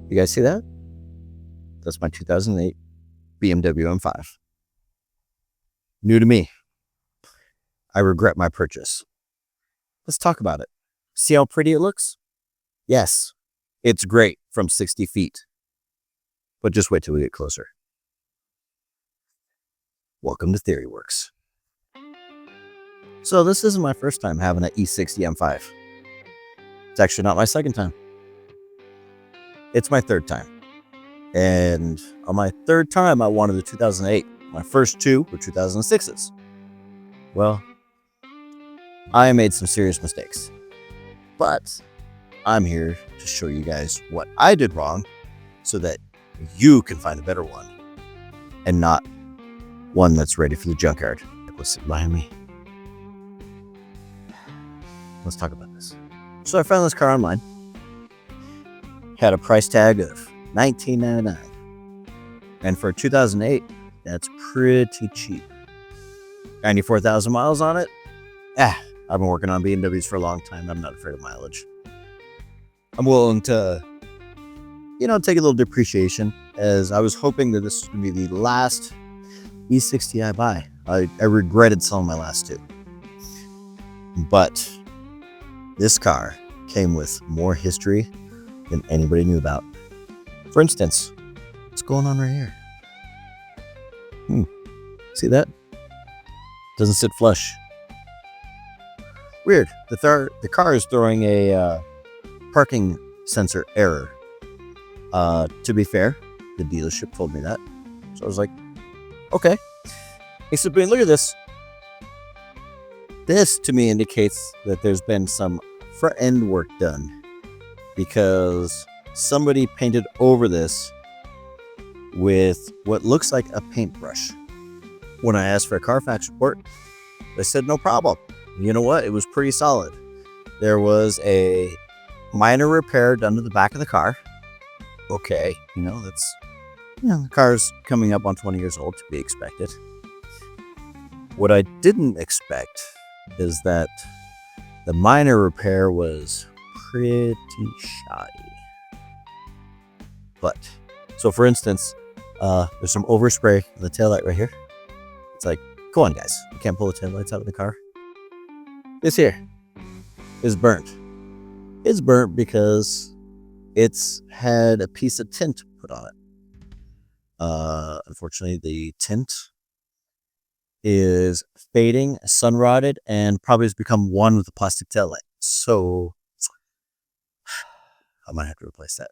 You guys see that? That's my 2008 BMW M5. New to me. I regret my purchase. Let's talk about it. See how pretty it looks? Yes, it's great from 60 feet. But just wait till we get closer. Welcome to TheoryWorks. So this isn't my first time having an E60 M5. It's actually not my second time. It's my third time. And on my third time, I wanted the 2008. My first two were 2006s. Well, I made some serious mistakes. But I'm here to show you guys what I did wrong so that you can find a better one and not one that's ready for the junkyard. Let's sit behind me. Let's talk about this. So I found this car online. Had a price tag of $19.99. And for 2008, that's pretty cheap. 94,000 miles on it. I've been working on BMWs for a long time. I'm not afraid of mileage. I'm willing to, take a little depreciation, as I was hoping that this was going to be the last E60 I buy. I regretted selling my last two. But this car came with more history than anybody knew about. For instance, what's going on right here? See that? Doesn't sit flush. Weird. The car is throwing a parking sensor error. To be fair, the dealership told me that. So I was like, okay. Except look at this. This to me indicates that there's been some front end work done, because somebody painted over this with what looks like a paintbrush. When I asked for a Carfax report, they said no problem. You know what? It was pretty solid. There was a minor repair done to the back of the car. Okay, the car's coming up on 20 years old, to be expected. What I didn't expect is that the minor repair was pretty shoddy. But, so for instance, there's some overspray on the taillight right here. It's like, come on guys, you can't pull the taillights out of the car. This here is burnt. It's burnt because it's had a piece of tint put on it. Unfortunately, the tint is fading, sun rotted, and probably has become one with the plastic taillight. So I might have to replace that.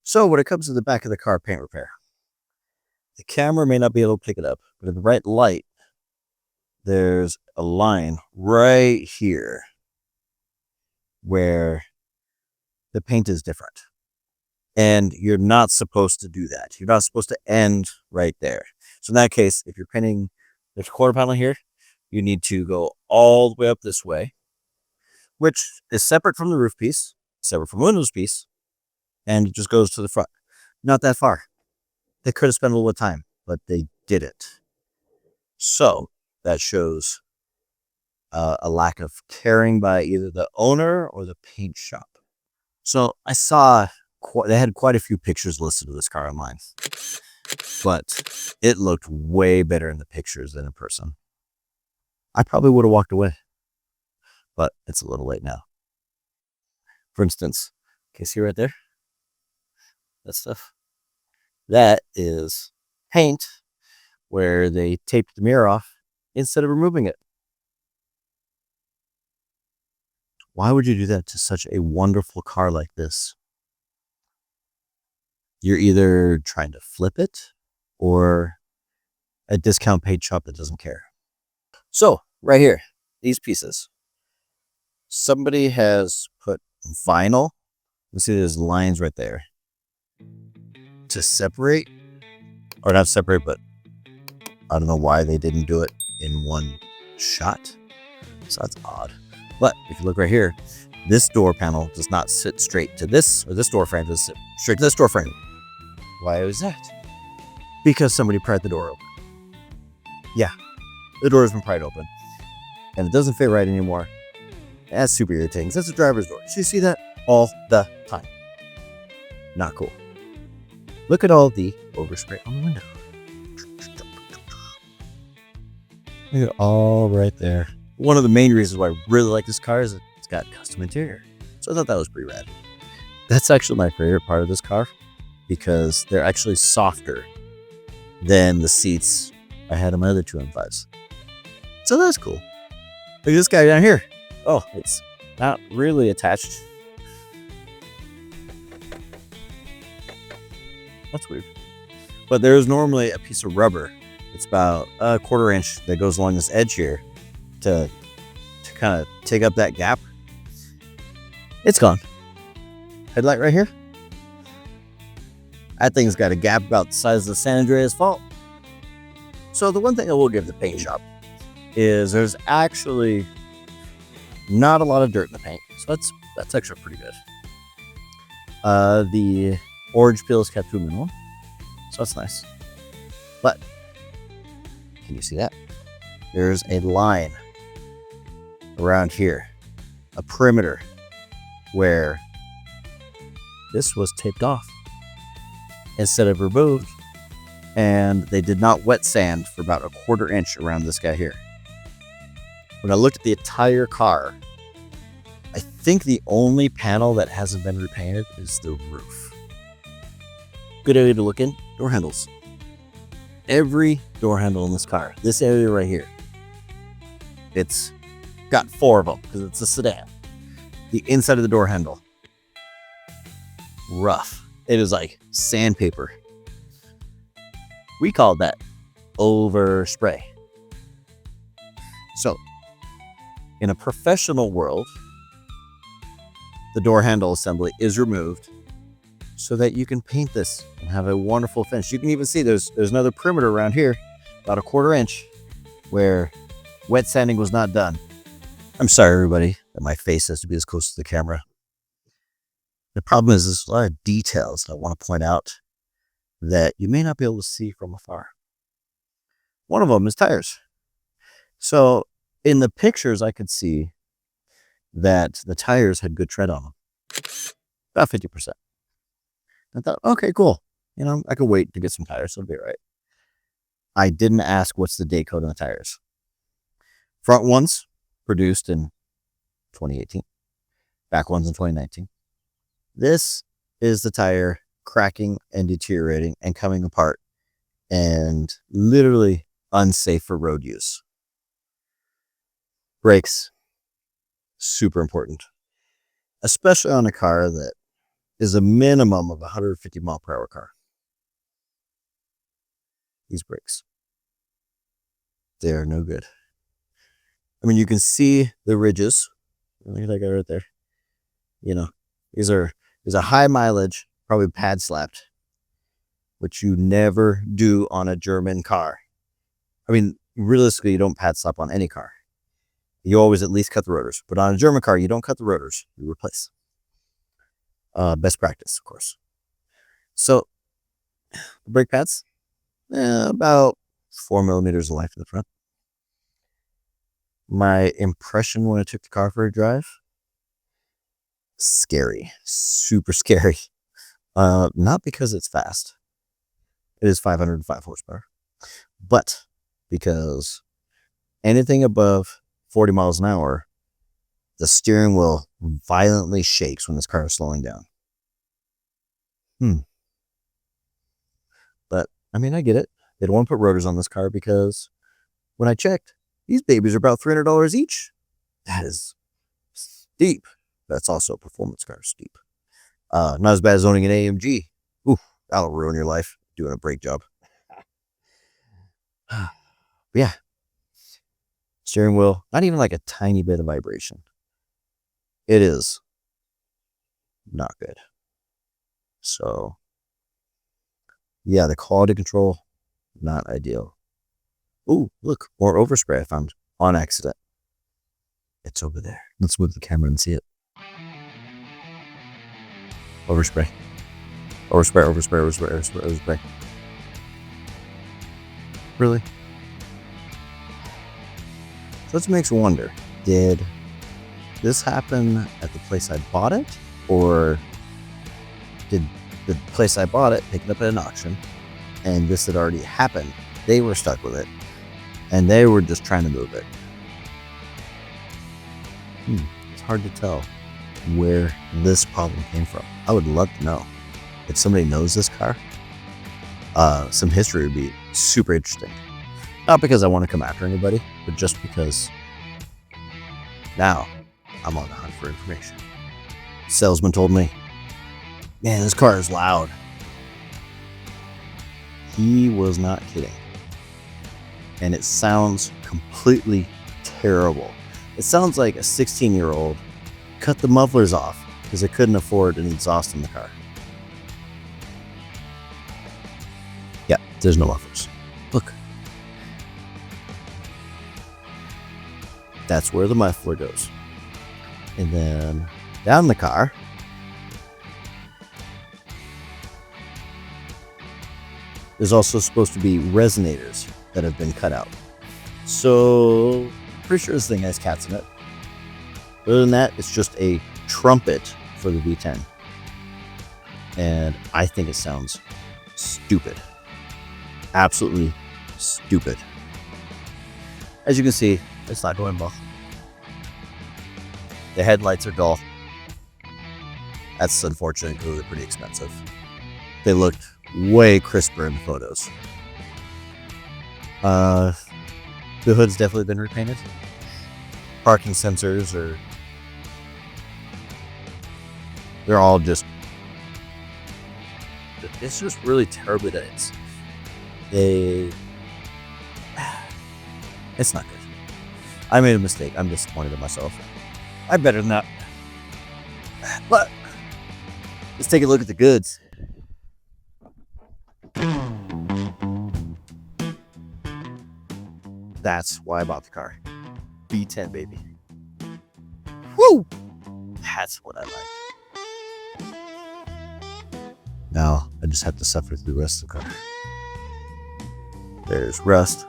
So when it comes to the back of the car paint repair, the camera may not be able to pick it up, but in the right light, there's a line right here where the paint is different. And you're not supposed to do that. You're not supposed to end right there. So in that case, if you're painting, there's a quarter panel here, you need to go all the way up this way, which is separate from the roof piece, separate from the windows piece, and it just goes to the front. Not that far. They could have spent a little time, but they didn't. So that shows a lack of caring by either the owner or the paint shop. So I saw they had quite a few pictures listed of this car online, but it looked way better in the pictures than in person. I probably would have walked away, but it's a little late now. For instance, can you see right there? That stuff. That is paint where they taped the mirror off instead of removing it. Why would you do that to such a wonderful car like this? You're either trying to flip it or a discount paint shop that doesn't care. So right here, these pieces, somebody has put vinyl. You see there's lines right there to separate, or not separate, but I don't know why they didn't do it in one shot. So that's odd. But if you look right here, this door panel does not sit straight to this, or this door frame doesn't sit straight to this door frame. Why was that? Because somebody pried the door open. Yeah, the door has been pried open, and it doesn't fit right anymore. That's super irritating. That's a driver's door. So you see that all the time. Not cool. Look at all the overspray on the window. Look at all right there. One of the main reasons why I really like this car is it's got custom interior. So I thought that was pretty rad. That's actually my favorite part of this car because they're actually softer than the seats I had in my other two M5s. So that's cool. Look at this guy down here. Oh, it's not really attached. That's weird. But there's normally a piece of rubber. It's about a 1/4 inch that goes along this edge here to kind of take up that gap. It's gone. Headlight right here. That thing's got a gap about the size of the San Andreas Fault. So the one thing I will give the paint shop is there's actually not a lot of dirt in the paint. So that's actually pretty good. The orange peel is kept to a minimum. So that's nice. But can you see that? There's a line around here, a perimeter where this was taped off instead of removed, and they did not wet sand for about a 1/4 inch around this guy here. When I looked at the entire car, I think the only panel that hasn't been repainted is the roof. Good area to look in, door handles. Every door handle in this car, this area right here, it's got 4 of them because it's a sedan. The inside of the door handle, rough. It is like sandpaper. We called that overspray. So, in a professional world, the door handle assembly is removed so that you can paint this and have a wonderful finish. You can even see there's another perimeter around here, about a 1/4 inch, where wet sanding was not done. I'm sorry, everybody, that my face has to be as close to the camera. The problem is there's a lot of details I want to point out that you may not be able to see from afar. One of them is tires. So in the pictures, I could see that the tires had good tread on them, about 50%. I thought, okay, cool. You know, I could wait to get some tires, so it'll be all right. I didn't ask what's the date code on the tires. Front ones produced in 2018, back ones in 2019. This is the tire cracking and deteriorating and coming apart and literally unsafe for road use. Brakes, super important, especially on a car that is a minimum of 150 mile per hour car. These brakes, they are no good. I mean, you can see the ridges. Look at that guy right there. You know, there's a high mileage, probably pad slapped, which you never do on a German car. I mean, realistically, you don't pad slap on any car. You always at least cut the rotors. But on a German car, you don't cut the rotors, you replace. Best practice, of course. So, the brake pads, about 4 millimeters of life in the front. My impression when I took the car for a drive, scary, super scary. Not because it's fast. It is 505 horsepower. But because anything above 40 miles an hour, the steering wheel violently shakes when this car is slowing down. But, I mean, I get it. They don't want to put rotors on this car because when I checked, these babies are about $300 each. That is steep. That's also a performance car, steep. Not as bad as owning an AMG. Ooh, that'll ruin your life doing a brake job. But yeah. Steering wheel, not even like a tiny bit of vibration. It is not good. So, yeah, the quality control, not ideal. Ooh, look, more overspray I found on accident. It's over there. Let's move the camera and see it. Overspray. Overspray, overspray, overspray, overspray, overspray. Really? So this makes me wonder, did this happen at the place I bought it? Or did the place I bought it picked it up at an auction, and this had already happened. They were stuck with it, and they were just trying to move it. It's hard to tell where this problem came from. I would love to know. If somebody knows this car, some history would be super interesting. Not because I want to come after anybody, but just because now I'm on the hunt for information. Salesman told me, man, this car is loud. He was not kidding. And it sounds completely terrible. It sounds like a 16-year-old cut the mufflers off because they couldn't afford an exhaust in the car. Yeah, there's no mufflers. Look. That's where the muffler goes. And then down the car, there's also supposed to be resonators that have been cut out. So, pretty sure this thing has cats in it. Other than that, it's just a trumpet for the V10. And I think it sounds stupid. Absolutely stupid. As you can see, it's not going well. The headlights are dull. That's unfortunate because they're pretty expensive. They looked way crisper in the photos. The hood's definitely been repainted. Parking sensors are... they're all just... it's just really terribly done. It's not good. I made a mistake. I'm disappointed in myself. I'm better than that. But let's take a look at the goods. That's why I bought the car. V10, baby. Woo! That's what I like. Now I just have to suffer through the rest of the car. There's rust.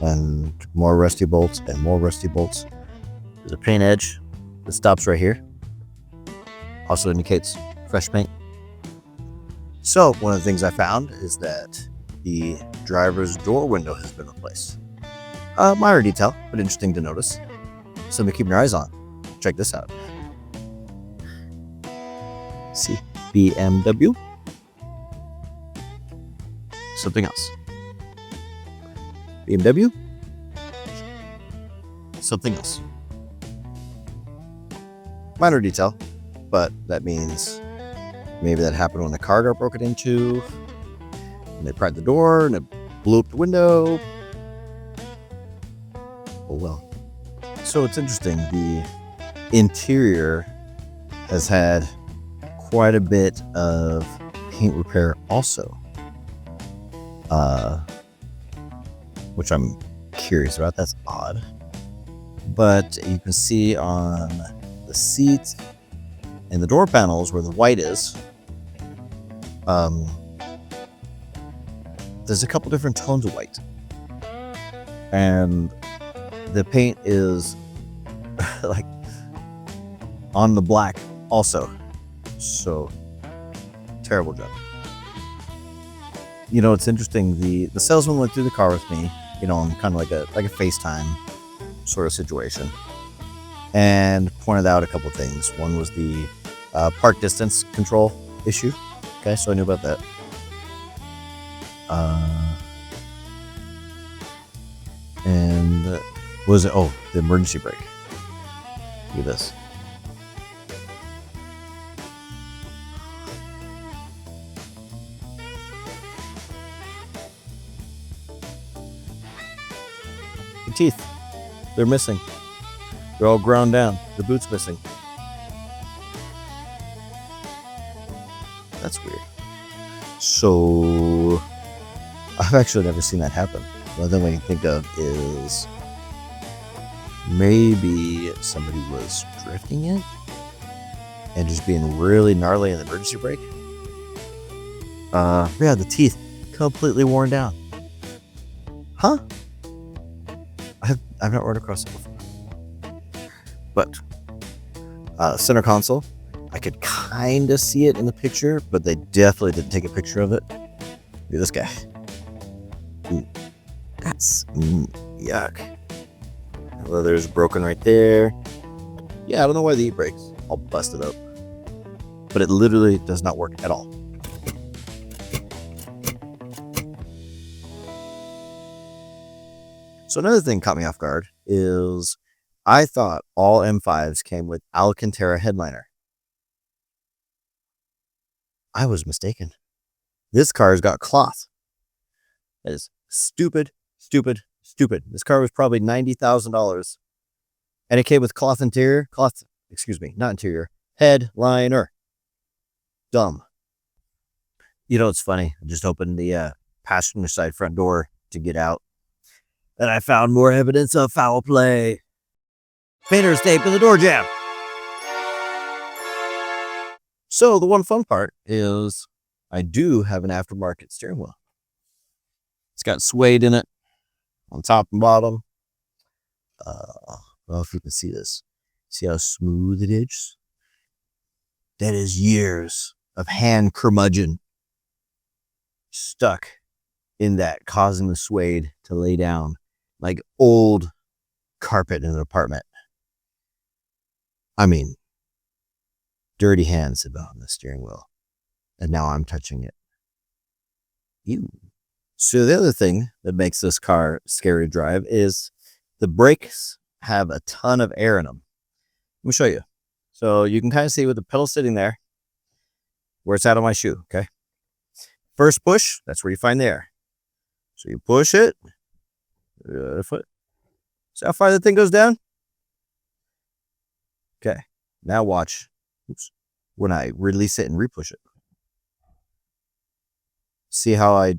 And more rusty bolts and more rusty bolts. There's a paint edge that stops right here. Also indicates fresh paint. So one of the things I found is that the driver's door window has been replaced. Minor detail, but interesting to notice. Something to keep your eyes on. Check this out. See, BMW. Something else. BMW. Something else. Minor detail, but that means maybe that happened when the car got broken into, and they pried the door and it blew up the window. Oh well. So it's interesting. The interior has had quite a bit of paint repair also. Which I'm curious about. That's odd. But you can see on the seat and the door panels where the white is, there's a couple different tones of white. And the paint is like on the black also. So terrible job. You know, it's interesting. The salesman went through the car with me, you know, on kind of like a FaceTime sort of situation, and pointed out a couple things. One was the park distance control issue. Okay, so I knew about that. And what was it? Oh, the emergency brake. Look at this. The teeth, they're missing. They're all ground down. The boot's missing. That's weird. So I've actually never seen that happen. The other thing we can think of is maybe somebody was drifting it and just being really gnarly in the emergency brake. Yeah, the teeth completely worn down. Huh? I've not run across it before. But center console I could kind of see it in the picture, but they definitely didn't take a picture of it. Look at this guy. Ooh, that's yuck. Leather's broken right there. Yeah, I don't know why the e-brake's all busted up, but it literally does not work at all. So another thing caught me off guard is I thought all M5s came with Alcantara headliner. I was mistaken. This car's got cloth. That is stupid, stupid, stupid. This car was probably $90,000. And it came with cloth interior. Not interior. Headliner. Dumb. You know, it's funny. I just opened the passenger side front door to get out. And I found more evidence of foul play. Painter's tape in the door jamb. So the one fun part is I do have an aftermarket steering wheel. It's got suede in it on top and bottom. Well, if you can see this. See how smooth it is? That is years of hand curmudgeon stuck in that, causing the suede to lay down like old carpet in an apartment. I mean, dirty hands have been on the steering wheel, and now I'm touching it. Ew. So the other thing that makes this car scary to drive is the brakes have a ton of air in them. Let me show you. So you can kind of see with the pedal sitting there, where it's at on my shoe, okay? First push, that's where you find the air. So you push it, foot. See how far that thing goes down? Okay, now watch. Oops. When I release it and repush it. See how I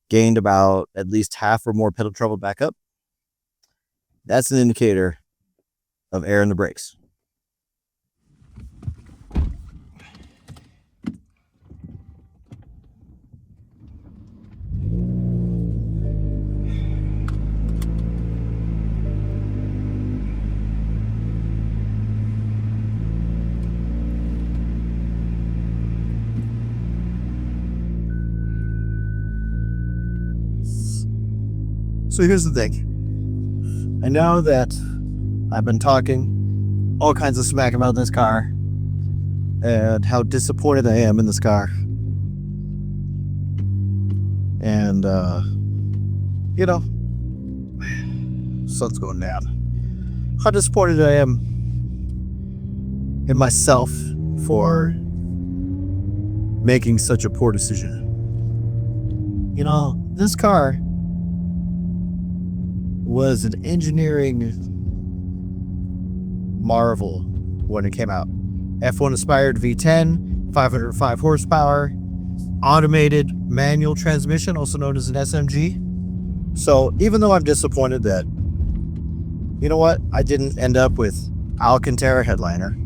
gained about at least half or more pedal trouble back up? That's an indicator of air in the brakes. So here's the thing. I know that I've been talking all kinds of smack about this car and how disappointed I am in this car. And, you know, sun's going down. How disappointed I am in myself for making such a poor decision. You know, this car was an engineering marvel when it came out. F1 inspired V10, 505 horsepower, automated manual transmission, also known as an SMG. So even though I'm disappointed that, you know what, I didn't end up with Alcantara headliner.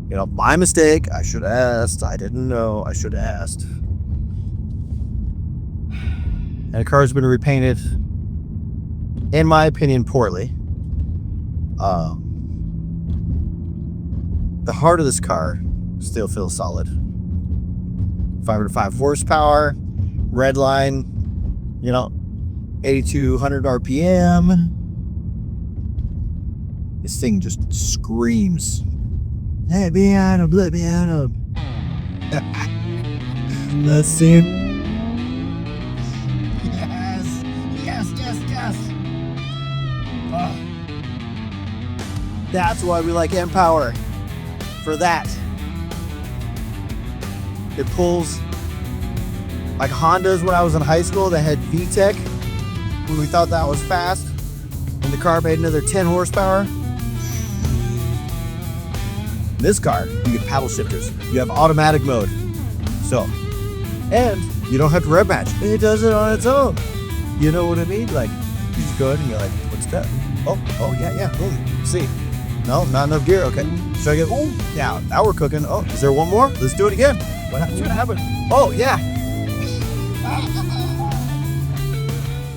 You know, my mistake. I should have asked. I didn't know. I should have asked. And the car's been repainted, in my opinion, poorly. The heart of this car still feels solid. 505 horsepower, red line, you know, 8,200 RPM. This thing just screams, let me out of, let me out of. Let's see. Yes, yes, yes, yes. Oh. That's why we like M-Power. For that. It pulls like Hondas when I was in high school that had VTEC, when we thought that was fast, and the car made another 10 horsepower. This car, you get paddle shifters. You have automatic mode. So, and you don't have to rev match. It does it on its own. You know what I mean? Like, you just go ahead and you're like, what's that? Oh, yeah, boom. See. No, not enough gear. Okay. So I get, oh, now we're cooking. Oh, is there one more? Let's do it again. What's going to happen? Oh, yeah.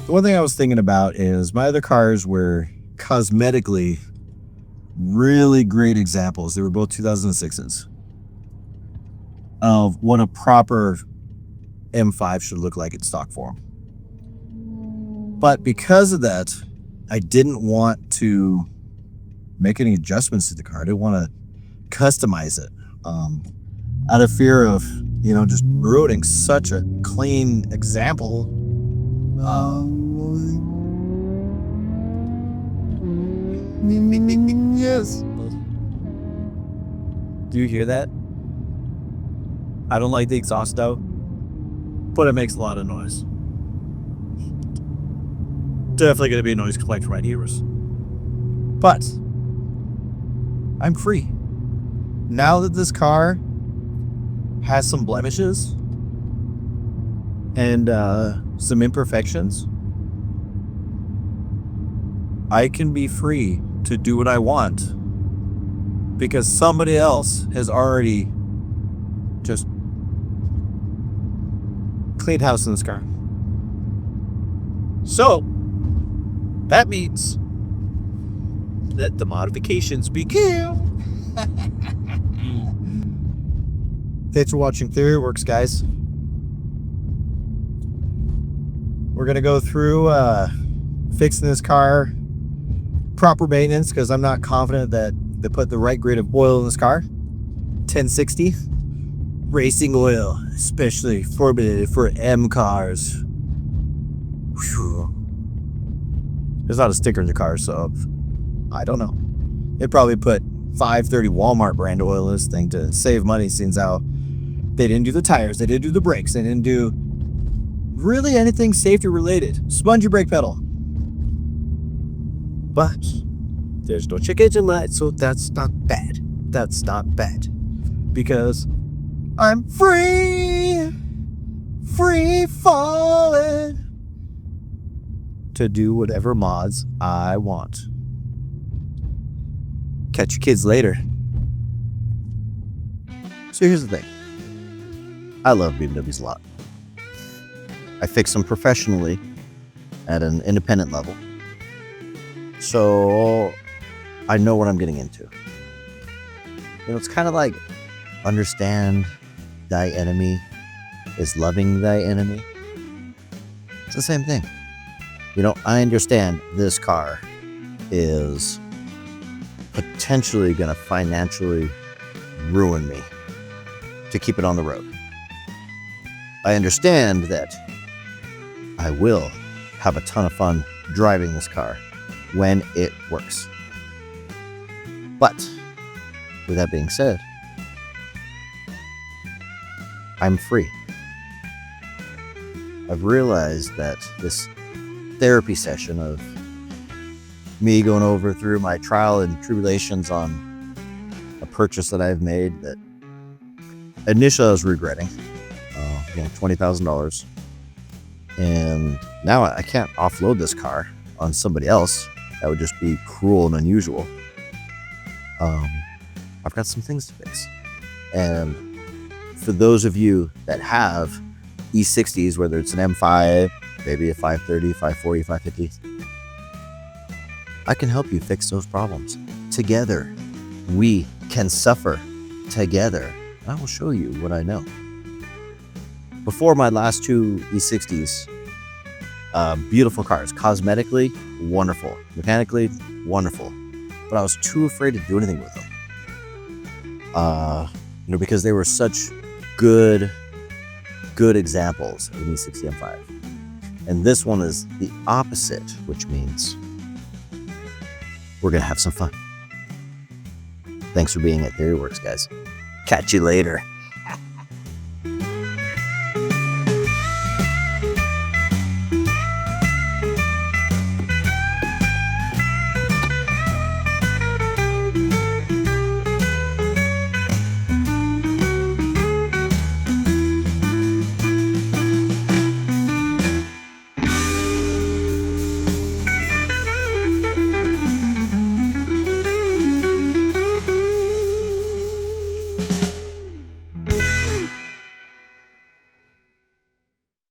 The one thing I was thinking about is my other cars were cosmetically really great examples. They were both 2006s of what a proper M5 should look like in stock form. But because of that, I didn't want to make any adjustments to the car. I didn't want to customize it out of fear of, just ruining such a clean example. Yes. Do you hear that? I don't like the exhaust out, but it makes a lot of noise. Definitely going to be a noise complaint for my neighbors. But I'm free. Now that this car has some blemishes and some imperfections, I can be free to do what I want because somebody else has already just cleaned house in this car. So that means that the modifications begin. Thanks for watching Theory Works, guys. We're gonna go through fixing this car, proper maintenance, because I'm not confident that they put the right grade of oil in this car. 1060 racing oil, especially formulated for M cars. Whew. There's not a sticker in the car, so I don't know. They probably put 530 Walmart brand oil in this thing to save money, since how they didn't do the tires, they didn't do the brakes, they didn't do really anything safety related. Spongy brake pedal. But there's no check engine light, so that's not bad. That's not bad. Because I'm free falling to do whatever mods I want. Catch your kids later. So here's the thing. I love BMWs a lot. I fix them professionally at an independent level. So I know what I'm getting into. It's kind of like understand thy enemy is loving thy enemy. It's the same thing. I understand this car is potentially going to financially ruin me to keep it on the road. I understand that I will have a ton of fun driving this car when it works. But with that being said, I'm free. I've realized that this therapy session of me going over through my trial and tribulations on a purchase that I've made that initially I was regretting, $20,000. And now I can't offload this car on somebody else. That would just be cruel and unusual. I've got some things to fix. And for those of you that have E60s, whether it's an M5, maybe a 530, 540, 550, I can help you fix those problems. Together, we can suffer together. I will show you what I know. Before my last two E60s, beautiful cars, cosmetically, wonderful, mechanically, wonderful, but I was too afraid to do anything with them. Because they were such good examples of an E60 M5. And this one is the opposite, which means we're gonna have some fun. Thanks for being at Theory Works, guys. Catch you later.